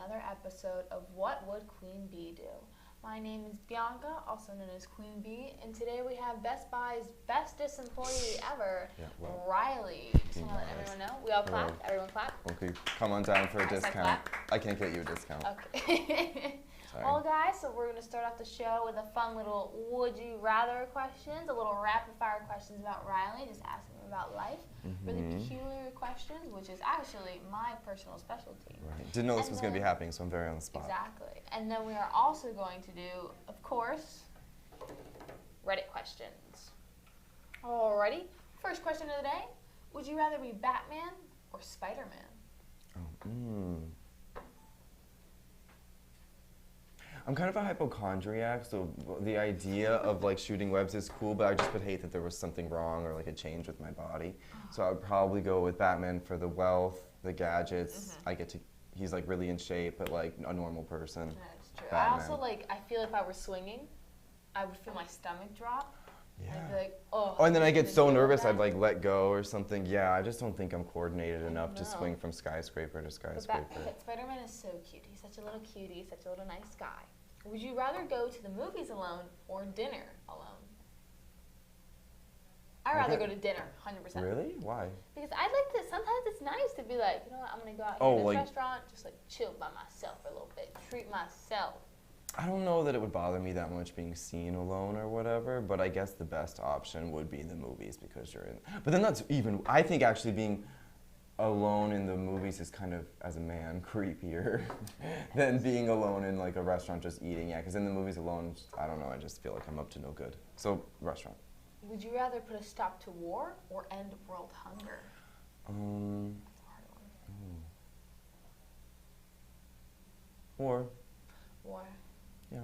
another episode of What Would Queen Bee Do? My name is Bianca, also known as Queen Bee, and today we have Best Buy's bestest employee ever, Riley. Just want to let everyone know. We all clap. Everyone clap. Okay, come on down for a discount. I can't get you a discount. Okay. Well, guys, so we're going to start off the show with a fun little would you rather questions, a little rapid fire questions about Riley, just asking him about life. Really peculiar questions, which is actually my personal specialty. Right. Didn't know this was going to be happening, so I'm very on the spot. Exactly. And then we are also going to do, of course, Reddit questions. Alrighty. First question of the day. Would you rather be Batman or Spider-Man? I'm kind of a hypochondriac, so the idea of like shooting webs is cool, but I just would hate that there was something wrong or like a change with my body. So I would probably go with Batman for the wealth, the gadgets. He's like really in shape, but like a normal person. That's true. Batman. I also I feel if I were swinging, I would feel my stomach drop. Yeah. I'd be like, oh. Oh, and then I get so nervous I'd like let go or something. Yeah, I just don't think I'm coordinated enough to swing from skyscraper to skyscraper. But Spider-Man is so cute. He's such a little cutie, such a little nice guy. Would you rather go to the movies alone or dinner alone? I'd rather go to dinner, 100%. Really? Why? Because I'd like to, sometimes it's nice to be like, you know what, I'm going to go out here to this restaurant, just like chill by myself for a little bit, treat myself. I don't know that it would bother me that much being seen alone or whatever, but I guess the best option would be the movies because you're in. But then that's even, I think actually being alone in the movies is kind of, as a man, creepier than being alone in like a restaurant just eating. Yeah, because in the movies alone, I don't know, I just feel like I'm up to no good. So, restaurant. Would you rather put a stop to war or end world hunger? That's a hard one. War. Yeah.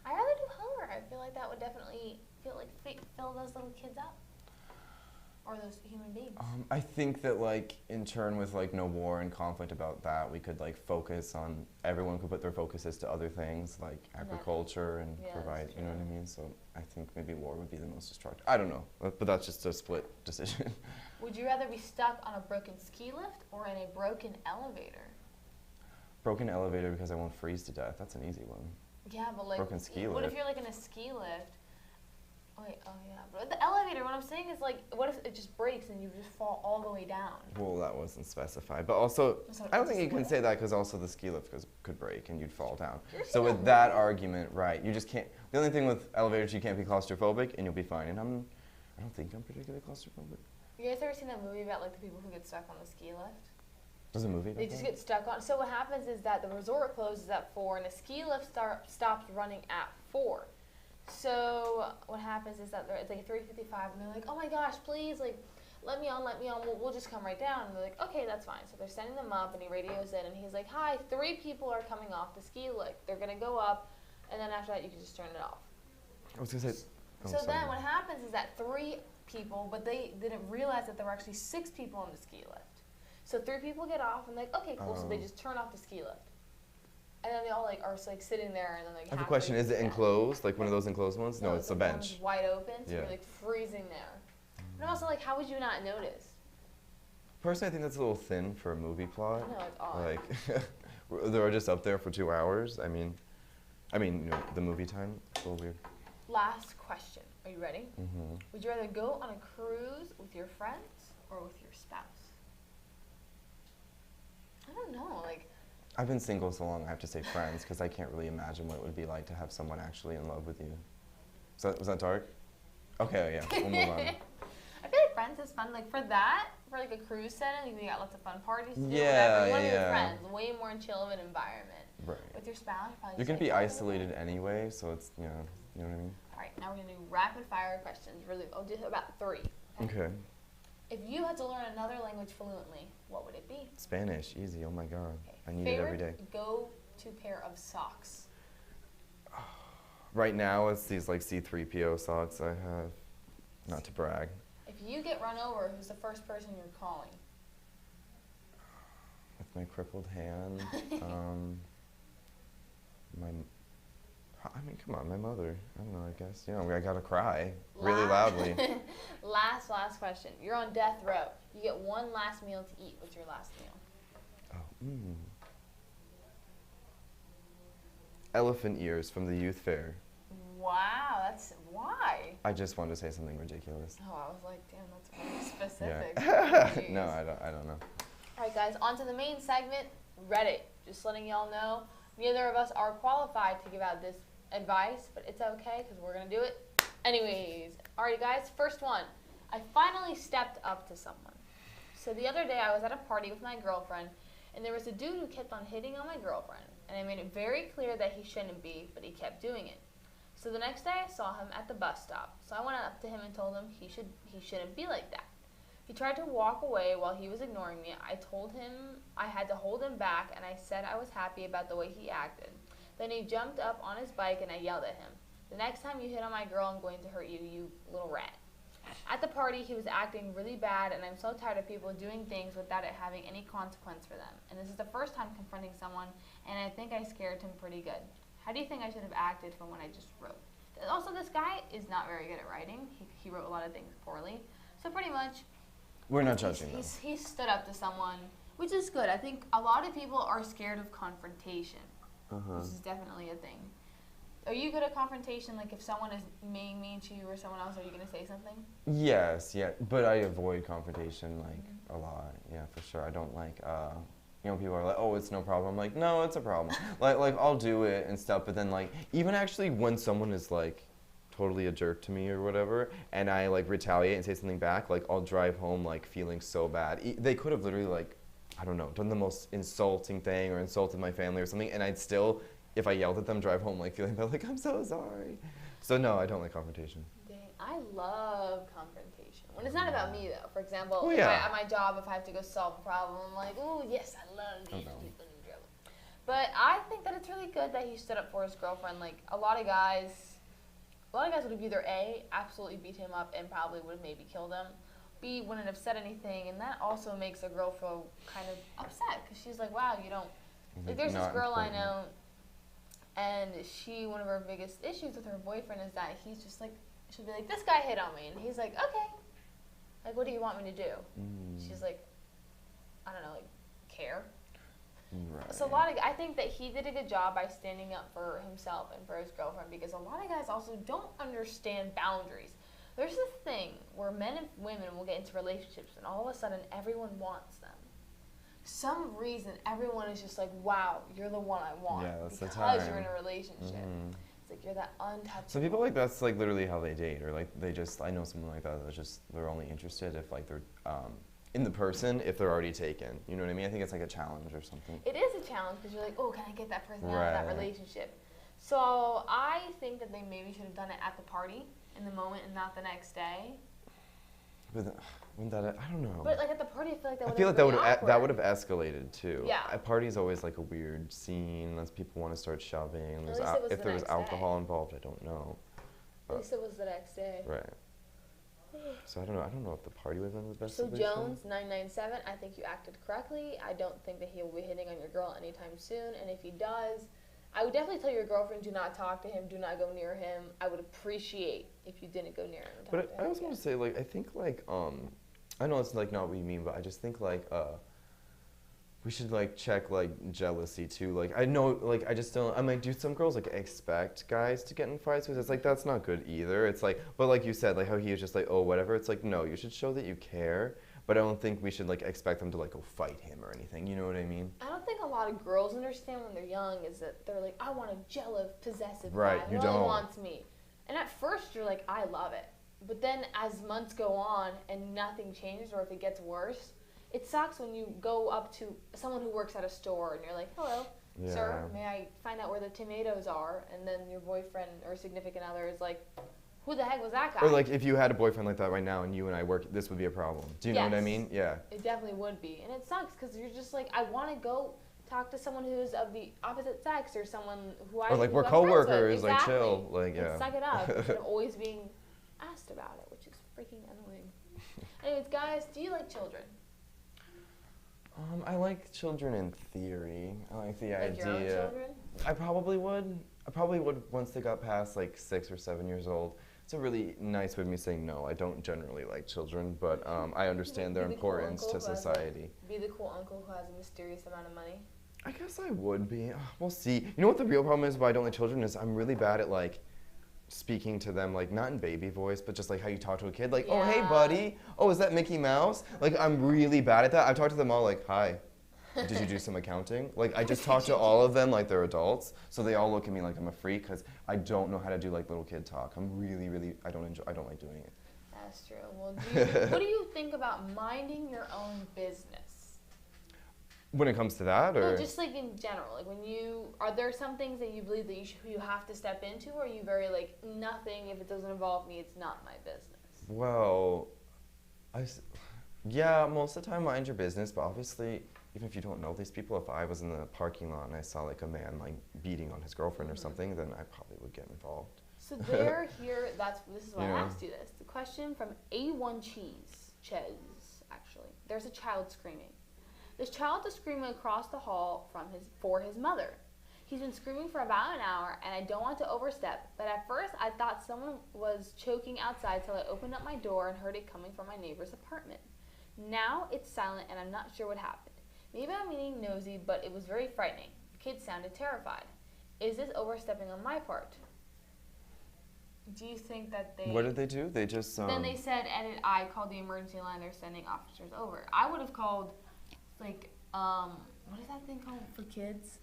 I'd rather do hunger. I feel like that would definitely fill those little kids up. Or those human beings. I think that like in turn with like no war and conflict about that, we could like focus on, everyone could put their focuses to other things like agriculture and provide, you know what I mean? So I think maybe war would be the most destructive. I don't know, but that's just a split decision. Would you rather be stuck on a broken ski lift or in a broken elevator? Broken elevator because I won't freeze to death. That's an easy one. Yeah, but like, broken ski lift. What if you're like in a ski lift? But the elevator, what I'm saying is like, what if it just breaks and you just fall all the way down? Well, that wasn't specified. But also, I don't think you can say that because also the ski lift could break and you'd fall down. So with that argument, right, you just can't, the only thing with elevators, you can't be claustrophobic and you'll be fine. And I don't think I'm particularly claustrophobic. You guys ever seen that movie about like the people who get stuck on the ski lift? There's a movie about They just get stuck on. So what happens is that the resort closes at 4 and the ski lift stops running at 4. So what happens is that it's like 3:55 and they're like, oh my gosh, please, like, let me on, we'll just come right down. And they're like, okay, that's fine. So they're sending them up and he radios in and he's like, hi, 3 people are coming off the ski lift. They're going to go up and then after that you can just turn it off. I was going to say, then what happens is that 3 people, but they didn't realize that there were actually 6 people on the ski lift. So 3 people get off and like, okay, cool. So they just turn off the ski lift. And then they all are sitting there and then like. I have a question. Is it enclosed? Like one of those enclosed ones? No, it's a bench. It's wide open, so you're like freezing there. And also like, how would you not notice? Personally, I think that's a little thin for a movie plot. No, it's odd. Like, they're just up there for 2 hours. I mean, you know, the movie time. It's a little weird. Last question. Are you ready? Would you rather go on a cruise with your friends or with your spouse? I don't know, like. I've been single so long, I have to say friends, because I can't really imagine what it would be like to have someone actually in love with you. Was that dark? Okay, yeah, we'll move on. I feel like friends is fun. Like for like a cruise setting, you got lots of fun parties to do, whatever. Yeah, You want to be with friends, way more chill of an environment. Right. With your spouse, probably you're going to be isolated anyway, so it's, you know what I mean? All right, now we're going to do rapid fire questions. Really, I'll do about 3. Okay. If you had to learn another language fluently, what would it be? Spanish, easy, oh my God. Okay. I need it every day. Go-to pair of socks? Right now, it's these like C3PO socks I have, not to brag. If you get run over, who's the first person you're calling? With my crippled hand, I mean, come on, my mother. I don't know, I guess. You know, I gotta cry really loudly. Last question. You're on death row. You get one last meal to eat. What's your last meal? elephant ears from the youth fair. Wow, that's why. I just wanted to say something ridiculous. Oh, I was like, damn, that's really specific. Yeah. No, I don't know. All right, guys, on to the main segment, Reddit. Just letting y'all know, neither of us are qualified to give out this advice, but it's okay because we're going to do it anyways. All right, guys, first one. I finally stepped up to someone. So the other day I was at a party with my girlfriend, and there was a dude who kept on hitting on my girlfriend, and I made it very clear that he shouldn't be, but he kept doing it. So the next day I saw him at the bus stop. So I went up to him and told him he shouldn't be like that. He tried to walk away while he was ignoring me. I told him I had to hold him back, and I said I was happy about the way he acted. Then he jumped up on his bike, and I yelled at him. The next time you hit on my girl, I'm going to hurt you, you little rat. At the party, he was acting really bad, and I'm so tired of people doing things without it having any consequence for them. And this is the first time confronting someone, and I think I scared him pretty good. How do you think I should have acted from what I just wrote? Also, this guy is not very good at writing. He wrote a lot of things poorly. So pretty much, We're not judging them. he stood up to someone, which is good. I think a lot of people are scared of confrontation. This is definitely a thing. Are you good at confrontation? Like if someone is being mean to you or someone else, are you going to say something? Yes, yeah, but I avoid confrontation like a lot. Yeah, for sure. I don't like, people are like, oh, it's no problem. I'm like, no, it's a problem. like I'll do it and stuff, but then like even actually when someone is like totally a jerk to me or whatever, and I like retaliate and say something back, like I'll drive home like feeling so bad. They could have literally like, I don't know, done the most insulting thing or insulted my family or something, and I'd still, if I yelled at them, drive home like feeling bad, like I'm so sorry. So no, I don't like confrontation. Dang, I love confrontation. When it's not about me though. For example, Well, yeah. at my job, if I have to go solve a problem, I'm like, oh yes, I love getting no. people in trouble. But I think that it's really good that he stood up for his girlfriend. Like a lot of guys would have either A, absolutely beat him up and probably would have maybe killed him. B, wouldn't have said anything, and that also makes a girl feel kind of upset because she's like, wow, you don't. Like there's this girl I know, and one of her biggest issues with her boyfriend is that he's just like, she'll be like, this guy hit on me, and he's like, okay, like what do you want me to do? She's like, I don't know, like care. Right. So I think that he did a good job by standing up for himself and for his girlfriend because a lot of guys also don't understand boundaries. There's this thing where men and women will get into relationships and all of a sudden everyone wants them. Some reason everyone is just like, wow, you're the one I want. Yeah, that's because you're in a relationship. It's like you're that untouchable. Some people like that's like literally how they date, or like I know someone like that that's just they're only interested if like they're in the person if they're already taken. You know what I mean? I think it's like a challenge or something. It is a challenge because you're like, oh, can I get that person out of that relationship? So I think that they maybe should have done it at the party in the moment and not the next day. But wouldn't that, I don't know. But like at the party, I feel like that would. I feel like that would have escalated too. Yeah. A party's always like a weird scene unless people want to start shoving. If there was alcohol involved, I don't know. At least it was the next day. Right. So I don't know if the party would have been the best So solution. Jones 997, I think you acted correctly. I don't think that he will be hitting on your girl anytime soon. And if he does, I would definitely tell your girlfriend, do not talk to him, do not go near him. I would appreciate if you didn't go near him and talk to him. But I also want to say, like, I think, like, I know it's, like, not what you mean, but I just think, like, we should, like, check, like, jealousy, too. Like, I know, like, I just don't, I'm like, do some girls, like, expect guys to get in fights? Because it's, like, that's not good either. It's, like, but like you said, like, how he was just, like, oh, whatever. It's, like, no, you should show that you care. But I don't think we should, like, expect them to, like, go fight him or anything. You know what I mean? I don't think a lot of girls understand when they're young is that they're like, I want a jealous, possessive Right, guy you who only don't. wants me. And at first you're like, I love it. But then as months go on and nothing changes or if it gets worse, it sucks when you go up to someone who works at a store and you're like, hello, sir, may I find out where the tomatoes are? And then your boyfriend or significant other is like, who the heck was that guy? Or, like, if you had a boyfriend like that right now and you and I work, this would be a problem. Do you know what I mean? Yeah. It definitely would be. And it sucks because you're just like, I want to go talk to someone who's of the opposite sex or someone who I Or, like, who we're I'm friends with. coworkers, like, Exactly. chill. Like, yeah. And suck it up instead of always being asked about it, which is freaking annoying. Anyways, guys, do you like children? I like children in theory. I like the Like idea. your own children? I probably would once they got past like 6 or 7 years old. It's a really nice way of me saying no. I don't generally like children, but I understand their Be the cool importance uncle to who has, society. Be the cool uncle who has a mysterious amount of money. I guess I would be. We'll see. You know what the real problem is why I don't like children is I'm really bad at like speaking to them, like not in baby voice, but just like how you talk to a kid, like, oh, hey, Yeah. buddy. Oh, is that Mickey Mouse? Like, I'm really bad at that. I've talked to them all like, hi. Did you do some accounting? Like, I just talk to all of them like they're adults, so they all look at me like I'm a freak because I don't know how to do like little kid talk. I'm really, I don't like doing it. That's true. Well, what do you think about minding your own business? When it comes to that, or No, just like in general. Like are there some things that you believe that you have to step into, or are you very like, nothing, if it doesn't involve me, it's not my business? well, yeah, most of the time mind your business, but obviously, even if you don't know these people, if I was in the parking lot and I saw like a man like beating on his girlfriend or something, then I probably would get involved. So this is why I asked you this. The question from A1 Ches, actually. There's a child screaming. This child is screaming across the hall for his mother. He's been screaming for about an hour, and I don't want to overstep, but at first I thought someone was choking outside till I opened up my door and heard it coming from my neighbor's apartment. Now it's silent, and I'm not sure what happened. Maybe I'm being nosy, but it was very frightening. The kid sounded terrified. Is this overstepping on my part? Do you think that they... What did they do? They just... Then they said, edit, I called the emergency line, they're sending officers over. I would have called, like, what is that thing called for kids?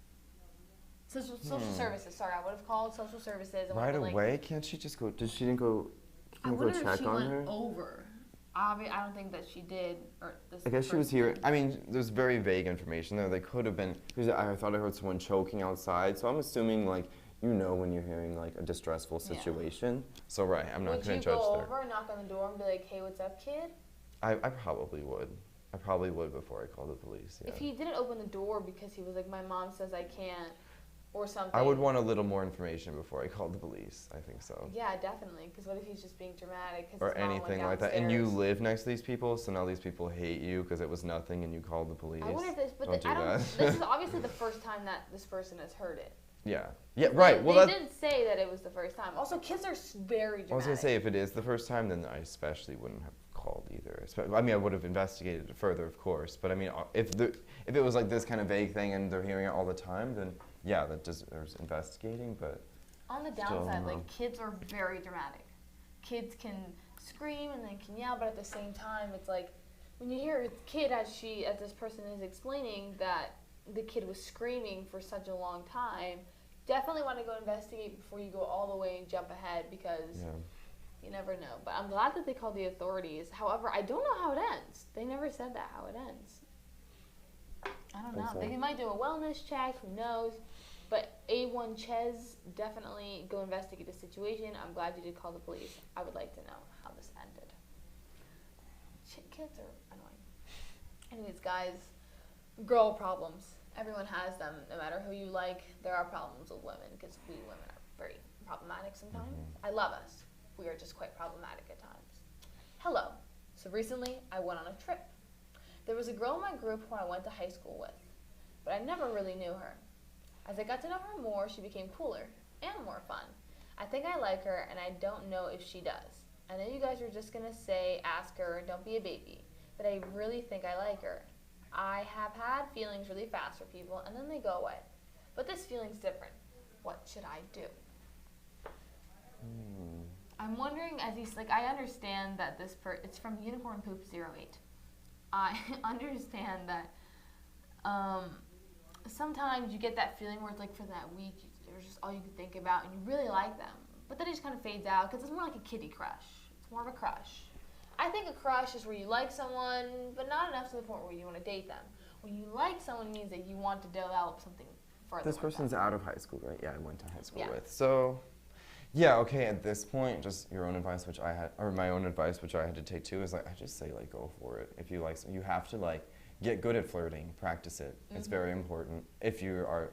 Social services, sorry. I would have called social services. And right away? Can't she just go... Did she didn't go... I go wonder if check she on went her? over. I don't think that she did. Or this I guess she was person here. did. I mean, there's very vague information there. They could have been... Because I thought I heard someone choking outside, so I'm assuming, like, you know when you're hearing, like, a distressful situation. Yeah. So, right, I'm not going to judge there. Would you go over, knock on the door, and be like, hey, what's up, kid? I probably would. I probably would before I called the police, yeah. If he didn't open the door because he was like, my mom says I can't, or something. I would want a little more information before I called the police. I think so. Yeah, definitely. Because what if he's just being dramatic? Or anything like that. And you live next to these people, so now these people hate you because it was nothing and you called the police. I wonder if this, but don't do that. This is obviously the first time that this person has heard it. Yeah. Yeah, right. They didn't say that it was the first time. Also, kids are very dramatic. I was going to say, if it is the first time, then I especially wouldn't have called either. I mean, I would have investigated it further, of course. But I mean, if it was like this kind of vague thing and they're hearing it all the time, then yeah, there's investigating. But on the downside, like, kids are very dramatic. Kids can scream and they can yell, but at the same time, it's like when you hear a kid, as this person is explaining, that the kid was screaming for such a long time, definitely want to go investigate before you go all the way and jump ahead, because you never know. But I'm glad that they called the authorities. However, I don't know how it ends. They never said that, how it ends. I don't know. So. They might do a wellness check, who knows. But A1 Ches, definitely go investigate the situation. I'm glad you did call the police. I would like to know how this ended. Kids are annoying. Anyways, guys, girl problems. Everyone has them. No matter who you like, there are problems with women, because we women are very problematic sometimes. I love us. We are just quite problematic at times. Hello. So recently, I went on a trip. There was a girl in my group who I went to high school with, but I never really knew her. As I got to know her more, she became cooler and more fun. I think I like her, and I don't know if she does. I know you guys are just going to say, ask her, don't be a baby, but I really think I like her. I have had feelings really fast for people, and then they go away. But this feeling's different. What should I do? I'm wondering, I understand that it's from Unicorn Poop 08. I understand that sometimes you get that feeling where it's like for that week, there's just all you can think about, and you really like them. But then it just kind of fades out, because it's more like a kiddie crush. It's more of a crush. I think a crush is where you like someone, but not enough to the point where you want to date them. When you like someone, means that you want to develop something further. This person's out of high school, right? Yeah, I went to high school Yeah. with. So, yeah, okay, at this point, just your own advice, which I had, or my own advice, which I had to take too, is like, I just say, like, go for it. If you like, you have to, like, get good at flirting, practice it. It's very important. If you're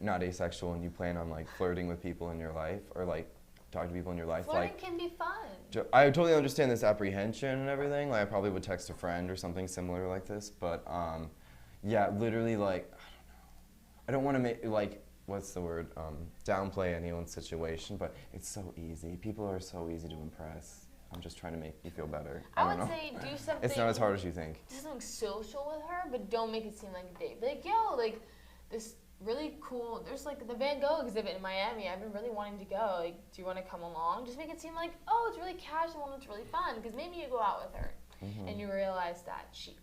not asexual and you plan on, like, flirting with people in your life, or, like, talk to people in your life. Flirting can be fun. I totally understand this apprehension and everything. Like, I probably would text a friend or something similar like this. But, yeah, literally, like, I don't want to make, like, what's the word, downplay anyone's situation, but it's so easy. People are so easy to impress. I'm just trying to make you feel better. I would say do something. It's not as hard as you think. Do something social with her, but don't make it seem like a date. Be like, yo, like, this really cool, there's like the Van Gogh exhibit in Miami. I've been really wanting to go. Like, do you want to come along? Just make it seem like, oh, it's really casual and it's really fun. Because maybe you go out with her and you realize that she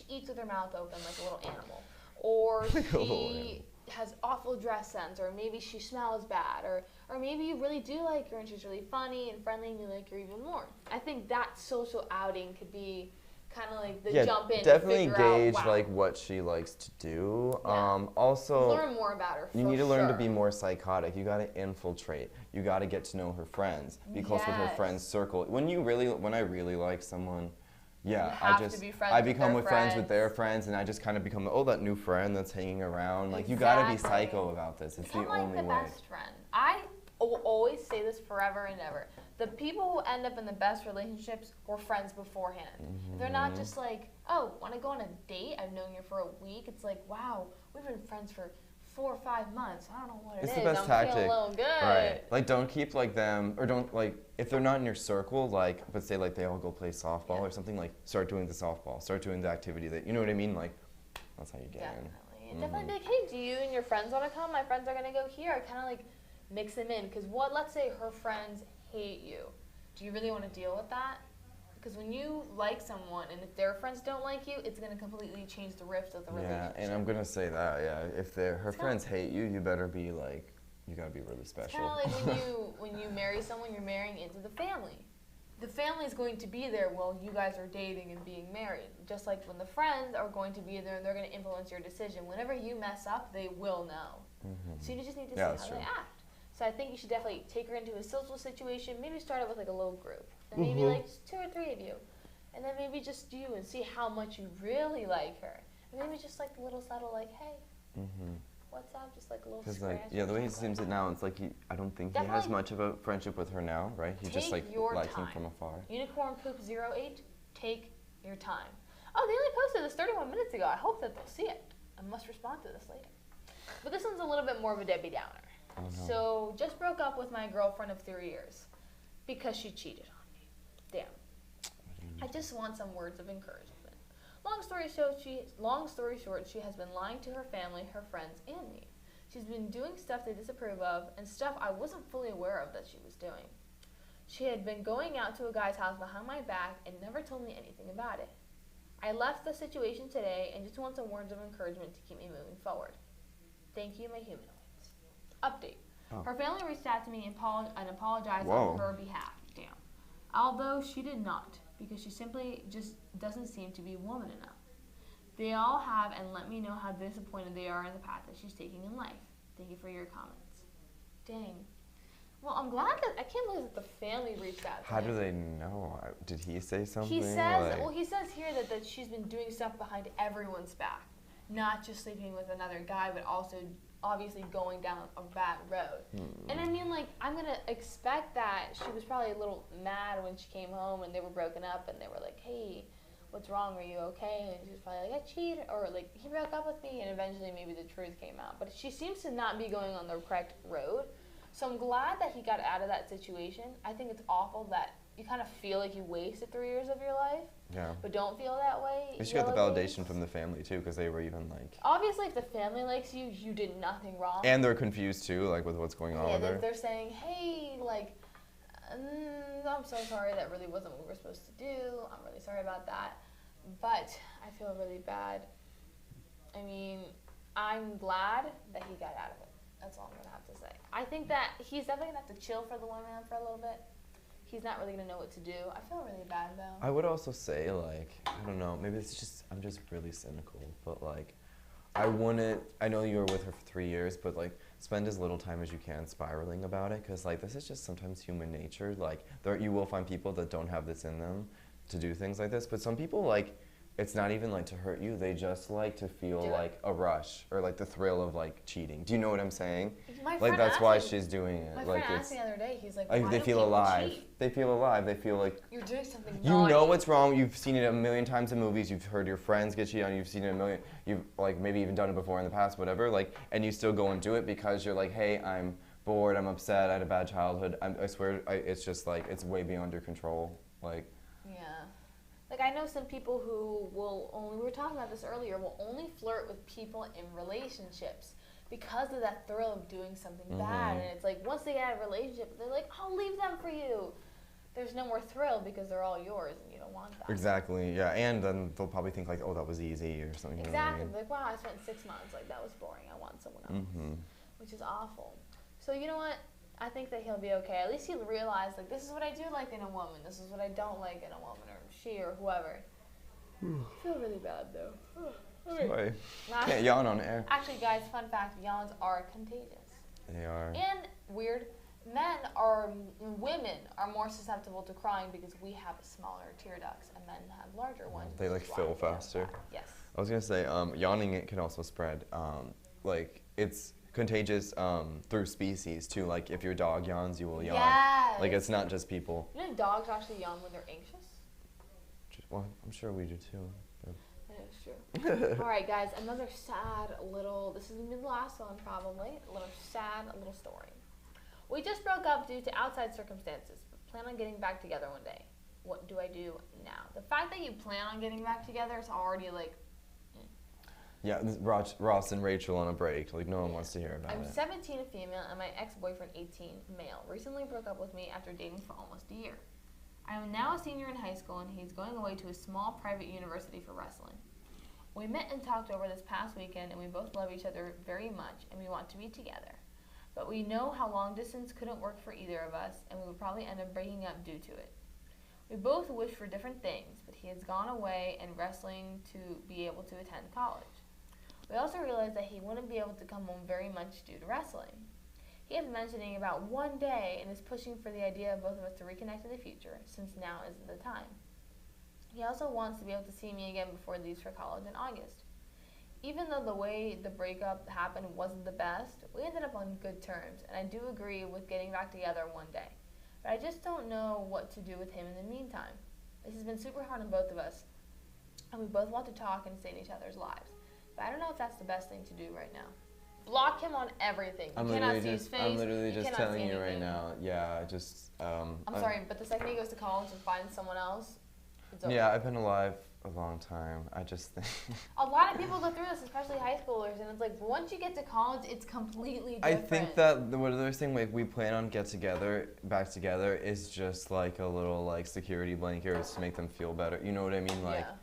eats with her mouth open like a little animal. Or she has awful dress sense, or maybe she smells bad, or maybe you really do like her and she's really funny and friendly and you like her even more. I think that social outing could be kind of like the jump in definitely to figure gauge out, wow. like what she likes to do. Yeah. Also, Learn more about her. you need to learn to be more psychotic. You got to infiltrate. You got to get to know her friends. Be close with her friends circle. When I really like someone, yeah, I become friends with their friends, and I just kind of become that new friend that's hanging around. Like you got to be psycho about this. It's the only way. Best friend. I will always say this forever and ever. The people who end up in the best relationships were friends beforehand. They're not just like, oh, want to go on a date? I've known you for a week. It's like, wow, we've been friends for 4 or 5 months. I don't know what it is. It's the best I'm tactic. feeling a little good. Right. Like, don't keep like them, or don't like if they're not in your circle. Like, but say like they all go play softball or something. Like, start doing the softball. Start doing the activity that you know what I mean. Like, that's how you get in. Definitely be like, hey, do you and your friends want to come? My friends are gonna go here. I kind of like mix them in because let's say her friends hate you. Do you really want to deal with that? Because when you like someone and if their friends don't like you, it's going to completely change the rift of the relationship. Yeah, and I'm going to say that, if her friends hate you, you better be like, you got to be really special. It's kind of like when you marry someone, you're marrying into the family. The family is going to be there while you guys are dating and being married. Just like when the friends are going to be there and they're going to influence your decision. Whenever you mess up, they will know. So you just need to see how they act. So I think you should definitely take her into a social situation. Maybe start it with like a little group. And maybe like just 2 or 3 of you. And then maybe just you and see how much you really like her. And maybe just like a little subtle like, hey, what's up? Just like a little scratch. Because the way he seems it now, it's like I don't think he has much of a friendship with her now, right? He just like liking from afar. Unicorn Poop 08, take your time. Oh, they only posted this 31 minutes ago. I hope that they'll see it. I must respond to this later. But this one's a little bit more of a Debbie Downer. Oh, no. So, just broke up with my girlfriend of 3 years because she cheated on me. Damn. I just want some words of encouragement. Long story short, she has been lying to her family, her friends, and me. She's been doing stuff they disapprove of and stuff I wasn't fully aware of that she was doing. She had been going out to a guy's house behind my back and never told me anything about it. I left the situation today and just want some words of encouragement to keep me moving forward. Thank you, my humanoids. Update. Her family reached out to me and apologized on her behalf. Damn. Although she did not, because she simply just doesn't seem to be woman enough. They all have and let me know how disappointed they are in the path that she's taking in life. Thank you for your comments. Dang. Well, I'm glad that I can't believe that the family reached out to How him. do they know? Did he say something? He says, he says here that she's been doing stuff behind everyone's back. Not just sleeping with another guy, but also obviously going down a bad road. And I mean, like, I'm going to expect that she was probably a little mad when she came home and they were broken up and they were like, hey, what's wrong? Are you okay? And she was probably like, I cheated, or like, he broke up with me, and eventually maybe the truth came out. But she seems to not be going on the correct road. So I'm glad that he got out of that situation. I think it's awful that you kind of feel like you wasted 3 years of your life. Yeah. But don't feel that way. She got the validation from the family too, because they were even like. Obviously, if the family likes you, you did nothing wrong. And they're confused too, like with what's going on with her. They're saying, hey, like, I'm so sorry, that really wasn't what we were supposed to do. I'm really sorry about that. But I feel really bad. I mean, I'm glad that he got out of it. That's all I'm going to have to say. I think that he's definitely going to have to chill for the one man for a little bit. He's not really going to know what to do. I feel really bad, though. I would also say, like, I don't know, maybe it's just, I'm just really cynical, but, like, I know you were with her for 3 years, but, like, spend as little time as you can spiraling about it, because, like, this is just sometimes human nature. Like, you will find people that don't have this in them to do things like this, but some people, like, it's not even, like, to hurt you. They just like to feel, like, a rush or, like, the thrill of, like, cheating. Do you know what I'm saying? Like, that's why she's doing it. My like, friend asked me the other day, he's like, why they do feel people alive. cheat? They feel alive. They feel like you're doing something you naughty. know what's wrong. You've seen it a million times in movies. You've heard your friends get cheated on. You've seen it a million. You've, like, maybe even done it before in the past, whatever. Like, and you still go and do it because you're like, hey, I'm bored. I'm upset. I had a bad childhood. I swear, it's just, like, it's way beyond your control. Like. Yeah. Like, I know some people who will only, we were talking about this earlier, will only flirt with people in relationships because of that thrill of doing something bad. And it's like, once they get out of a relationship, they're like, I'll leave them for you. There's no more thrill because they're all yours and you don't want that. Exactly, yeah. And then they'll probably think like, oh, that was easy or something. Exactly. You know what Like, wow, I spent 6 months. Like, that was boring. I want someone else. Which is awful. So, you know what? I think that he'll be okay. At least he'll realize, like, this is what I do like in a woman. This is what I don't like in a woman, or she, or whoever. I feel really bad, though. Sorry. Can't yawn on air. Actually, guys, fun fact, yawns are contagious. They are. And, women are more susceptible to crying because we have smaller tear ducts, and men have larger ones. They, like, fill faster. Yes. I was going to say, yawning, it can also spread. Like, it's contagious through species too. Like if your dog yawns, you will yawn. Yes. Like it's not just people. You know dogs actually yawn when they're anxious? Well, I'm sure we do too. That is true. All right, guys, another sad little, this is going to be the last one probably, a little sad little story. We just broke up due to outside circumstances, but plan on getting back together one day. What do I do now? The fact that you plan on getting back together is already like, yeah, Ross and Rachel on a break. Like, no one wants to hear about it. I'm 17, a female, and my ex-boyfriend, 18, male, recently broke up with me after dating for almost a year. I am now a senior in high school, and he's going away to a small private university for wrestling. We met and talked over this past weekend, and we both love each other very much, and we want to be together. But we know how long distance couldn't work for either of us, and we would probably end up breaking up due to it. We both wish for different things, but he has gone away and wrestling to be able to attend college. We also realized that he wouldn't be able to come home very much due to wrestling. He is mentioning about one day and is pushing for the idea of both of us to reconnect in the future, since now isn't the time. He also wants to be able to see me again before he leaves for college in August. Even though the way the breakup happened wasn't the best, we ended up on good terms, and I do agree with getting back together one day. But I just don't know what to do with him in the meantime. This has been super hard on both of us, and we both want to talk and stay in each other's lives. But I don't know if that's the best thing to do right now. Block him on everything. You cannot see his face. I'm literally just telling you right now. Yeah, just. I'm sorry, but the second he goes to college and finds someone else, it's over. Yeah, I've been alive a long time. I just think. A lot of people go through this, especially high schoolers, and it's like once you get to college, it's completely different. I think that what they're saying, like we plan on back together, is just like a little like security blanket to make them feel better. You know what I mean? Like. Yeah.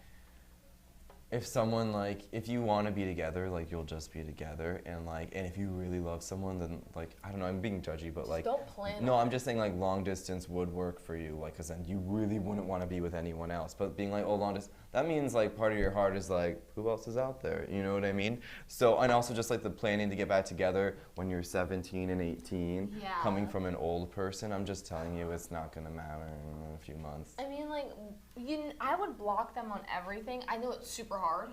If someone, like, if you want to be together, like, you'll just be together, and, like, and if you really love someone, then, like, I don't know, I'm being judgy, but, like, don't plan no, I'm just saying, like, long distance would work for you, like, because then you really wouldn't want to be with anyone else, but being, like, oh, long distance, that means, like, part of your heart is, like, who else is out there, you know what I mean? So, and also just, like, the planning to get back together when you're 17 and 18, coming from an old person, I'm just telling you, it's not going to matter in a few months. I mean, like, I would block them on everything. I know it's super hard,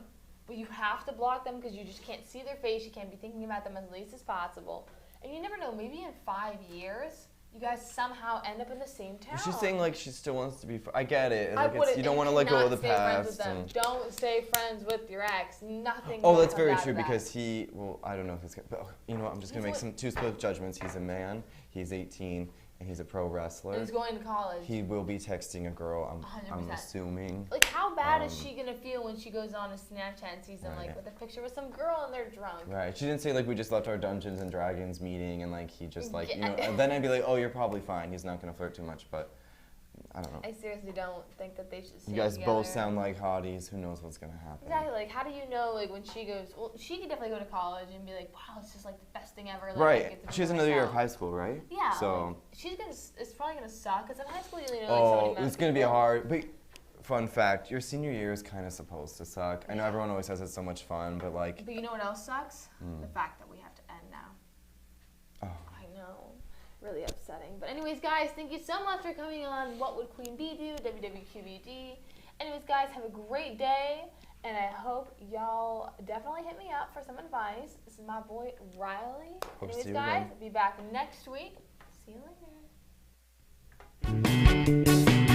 but you have to block them because you just can't see their face. You can't be thinking about them as least as possible. And you never know, maybe in 5 years, you guys somehow end up in the same town. She's saying, like, she still wants to be I get it. Like, you don't want to let go of the past. Don't stay friends with your ex. Nothing. Oh, that's very true because I don't know if it's going to, but you know what, I'm just going to make two split judgments. He's a man, he's 18, and he's a pro wrestler. And he's going to college. He will be texting a girl, I'm assuming. Like, how bad is she going to feel when she goes on a Snapchat and sees them, like, with a picture with some girl and they're drunk? Right. She didn't say, like, we just left our Dungeons and Dragons meeting and, like, he just, like, you know, and then I'd be like, oh, you're probably fine. He's not going to flirt too much, but I don't know. I seriously don't think that they should stay You guys together. both sound like hotties. Who knows what's going to happen? Exactly. Like, how do you know, like, when she goes, well, she could definitely go to college and be like, wow, it's just, like, the best thing ever. Like, right. She has another year of high school, right? Yeah. So. Like, it's probably going to suck, because in high school, you only know, like, so many it's going to be hard. But fun fact, your senior year is kind of supposed to suck. I know everyone always says it's so much fun, but, like. But you know what else sucks? The fact that we have to end now. Oh. I know. Really upsetting. But anyways, guys, thank you so much for coming on What Would Queen Bee Do? Wwqbd. Anyways, guys, have a great day, and I hope y'all definitely hit me up for some advice. This is my boy, Riley. Anyways, guys, be back next week. See you later.